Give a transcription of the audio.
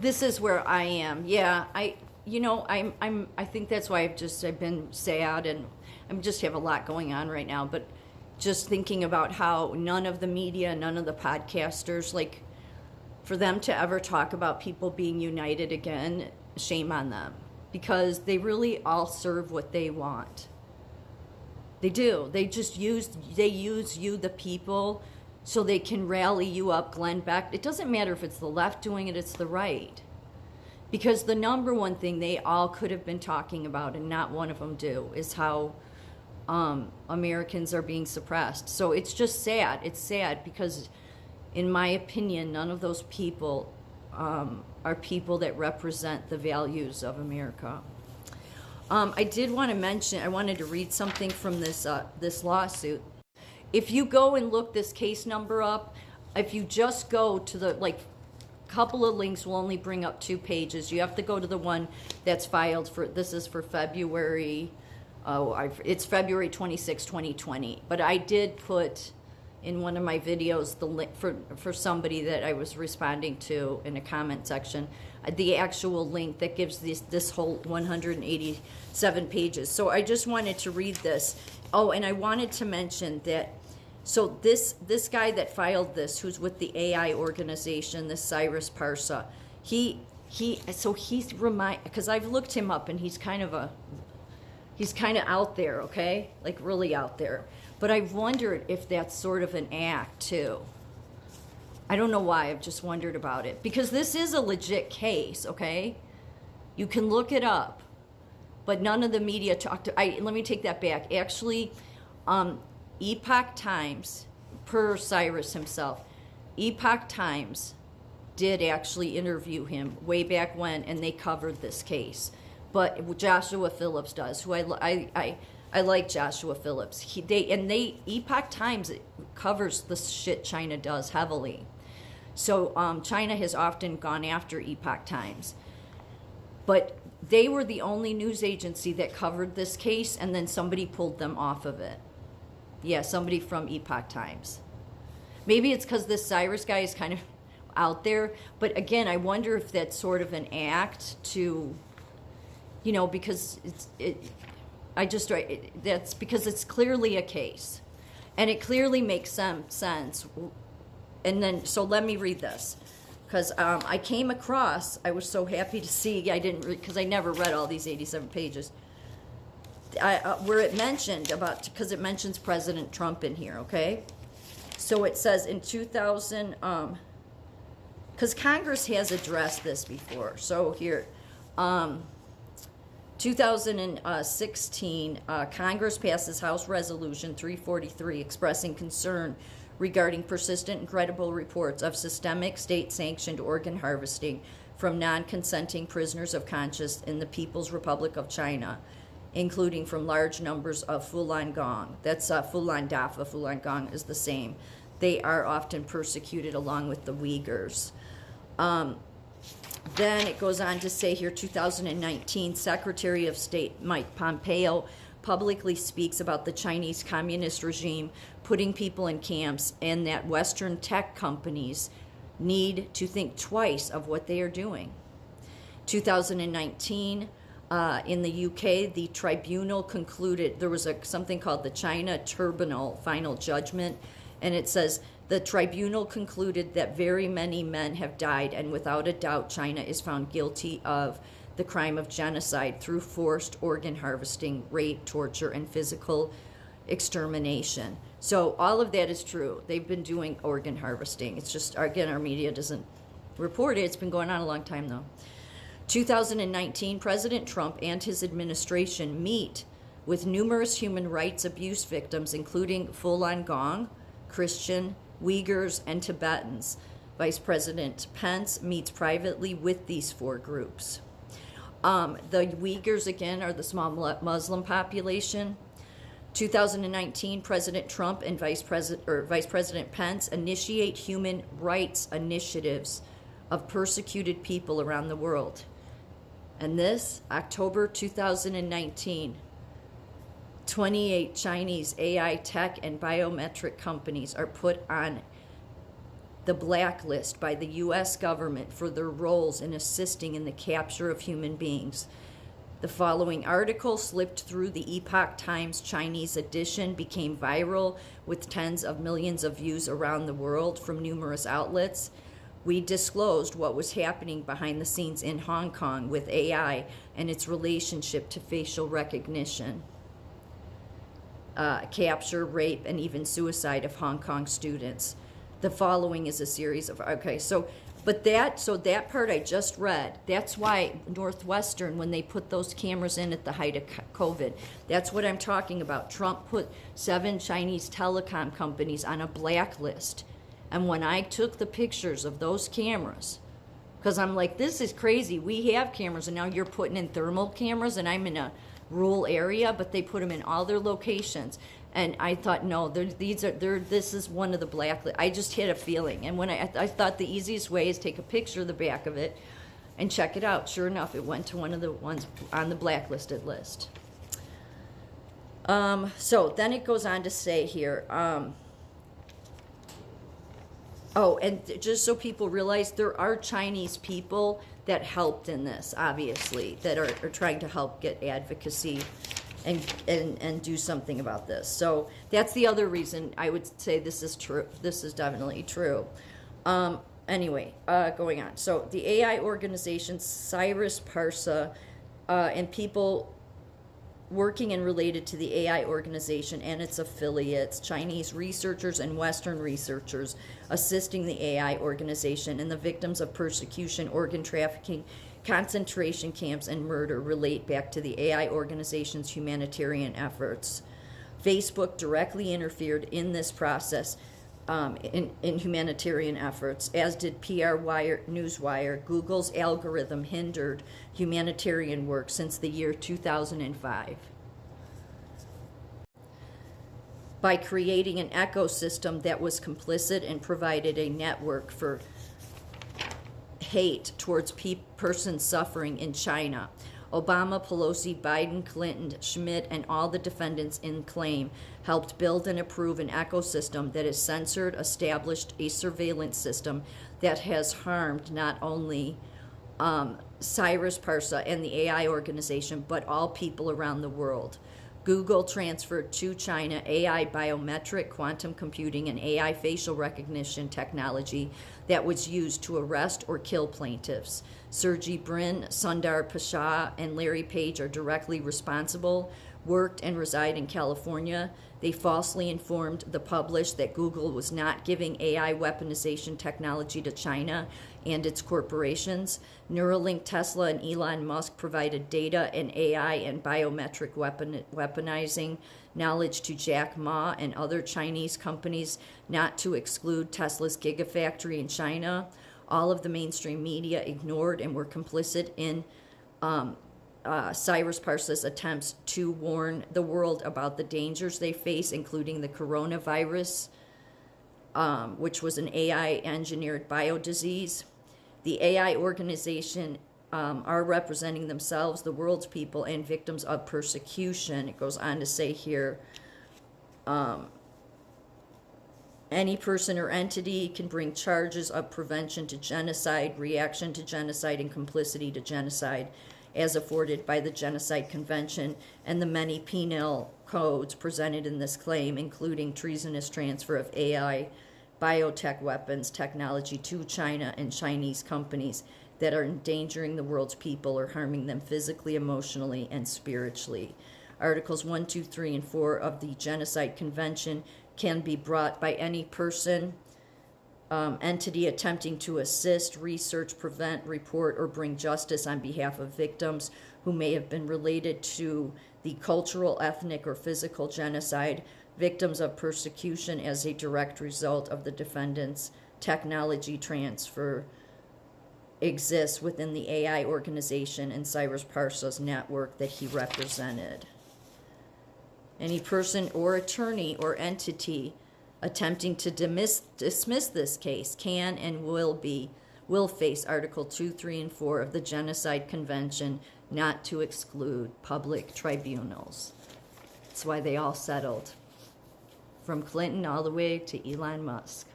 This is where I am. Yeah, I think that's why I've been sad, and I'm just have a lot going on right now. But just thinking about how none of the media, none of the podcasters, like, for them to ever talk about people being united again, shame on them, because they really all serve what they want. They do. They use you, the people, so they can rally you up. Glenn Beck. It doesn't matter if it's the left doing it, it's the right. Because the number one thing they all could have been talking about, and not one of them do, is how Americans are being suppressed. So it's just sad. It's sad because, in my opinion, none of those people are people that represent the values of America. I did want to mention, I wanted to read something from this lawsuit. If you go and look this case number up, if you just go to the, couple of links will only bring up 2 pages. You have to go to the one that's filed for, this is for February, it's February 26, 2020. But I did put in one of my videos the link for somebody that I was responding to in a comment section, the actual link that gives this whole 187 pages. So I just wanted to read this. Oh, and I wanted to mention that, so this guy that filed this, who's with the AI organization, this Cyrus Parsa, he's because I've looked him up, and he's kind of out there, okay, like really out there. But I've wondered if that's sort of an act too. I don't know why. I've just wondered about it, because this is a legit case, okay? You can look it up, but none of the media talked to. Let me take that back. Actually, Epoch Times, per Cyrus himself, Epoch Times did actually interview him way back when, and they covered this case. But Joshua Phillips does, who I like Joshua Phillips. Epoch Times covers the shit China does heavily. So China has often gone after Epoch Times. But they were the only news agency that covered this case, and then somebody pulled them off of it. Yeah, somebody from Epoch Times. Maybe it's because this Cyrus guy is kind of out there. But again, I wonder if that's sort of an act to, because that's because it's clearly a case. And it clearly makes some sense. And then, so let me read this. Because I came across, I was so happy to see, because I never read all these 87 pages. Where it mentioned because it mentions President Trump in here, okay? So it says in 2000, because Congress has addressed this before. So here, 2016, Congress passes House Resolution 343 expressing concern regarding persistent and credible reports of systemic state-sanctioned organ harvesting from non-consenting prisoners of conscience in the People's Republic of China, including from large numbers of Falun Gong. That's Falun Dafa. Falun Gong is the same. They are often persecuted along with the Uyghurs. Then it goes on to say here, 2019, Secretary of State Mike Pompeo publicly speaks about the Chinese communist regime putting people in camps, and that Western tech companies need to think twice of what they are doing. 2019, in the UK, the tribunal concluded, there was something called the China Tribunal final judgment, and it says, the tribunal concluded that very many men have died, and without a doubt, China is found guilty of the crime of genocide through forced organ harvesting, rape, torture, and physical extermination. So all of that is true. They've been doing organ harvesting. It's just, again, our media doesn't report it. It's been going on a long time, though. 2019, President Trump and his administration meet with numerous human rights abuse victims, including Falun Gong, Christian, Uyghurs, and Tibetans. Vice President Pence meets privately with these 4 groups. The Uyghurs, again, are the small Muslim population. 2019, President Trump and Vice President Pence initiate human rights initiatives of persecuted people around the world. And this, October 2019, 28 Chinese AI tech and biometric companies are put on the blacklist by the U.S. government for their roles in assisting in the capture of human beings. The following article slipped through the Epoch Times Chinese edition, became viral with tens of millions of views around the world from numerous outlets. We disclosed what was happening behind the scenes in Hong Kong with AI and its relationship to facial recognition, capture, rape, and even suicide of Hong Kong students. The following is a series of, that part I just read, that's why Northwestern, when they put those cameras in at the height of COVID, that's what I'm talking about. Trump put 7 Chinese telecom companies on a blacklist. And when I took the pictures of those cameras, because I'm like, this is crazy. We have cameras, and now you're putting in thermal cameras, and I'm in a rural area, but they put them in all their locations. And I thought, no, this is one of the blacklist. I just had a feeling. And when I thought the easiest way is take a picture of the back of it and check it out. Sure enough, it went to one of the ones on the blacklisted list. So then it goes on to say here, and just so people realize, there are Chinese people that helped in this, obviously, that are trying to help get advocacy and do something about this. So that's the other reason I would say this is true. This is definitely true. Anyway, going on. So the AI organization Cyrus Parsa and people working and related to the AI organization and its affiliates, Chinese researchers and Western researchers assisting the AI organization and the victims of persecution, organ trafficking, concentration camps, and murder relate back to the AI organization's humanitarian efforts. Facebook directly interfered in this process in humanitarian efforts, as did PR Wire, Newswire. Google's algorithm hindered humanitarian work since the year 2005. By creating an ecosystem that was complicit and provided a network for hate towards persons suffering in China. Obama, Pelosi, Biden, Clinton, Schmidt, and all the defendants in claim helped build and approve an ecosystem that has censored, established a surveillance system that has harmed not only Cyrus Parsa and the AI organization, but all people around the world. Google transferred to China AI biometric, quantum computing, and AI facial recognition technology that was used to arrest or kill plaintiffs. Sergey Brin, Sundar Pichai, and Larry Page are directly responsible, worked and reside in California. They falsely informed the public that Google was not giving AI weaponization technology to China and its corporations. Neuralink, Tesla, and Elon Musk provided data and AI and biometric weaponizing knowledge to Jack Ma and other Chinese companies, not to exclude Tesla's Gigafactory in China. All of the mainstream media ignored and were complicit in Cyrus Parsa's attempts to warn the world about the dangers they face, including the coronavirus, which was an AI-engineered biodisease. The AI organization are representing themselves, the world's people, and victims of persecution. It goes on to say here, any person or entity can bring charges of prevention to genocide, reaction to genocide, and complicity to genocide, as afforded by the Genocide Convention and the many penal codes presented in this claim, including treasonous transfer of AI, biotech weapons technology to China and Chinese companies that are endangering the world's people or harming them physically, emotionally, and spiritually. Articles 1, 2, 3, and 4 of the Genocide Convention can be brought by any person, entity attempting to assist, research, prevent, report, or bring justice on behalf of victims who may have been related to the cultural, ethnic, or physical genocide, victims of persecution as a direct result of the defendant's technology transfer exists within the AI organization and Cyrus Parsa's network that he represented. Any person or attorney or entity attempting to dismiss this case can and will face Article 2, 3, and 4 of the Genocide Convention, not to exclude public tribunals. That's why they all settled, from Clinton all the way to Elon Musk.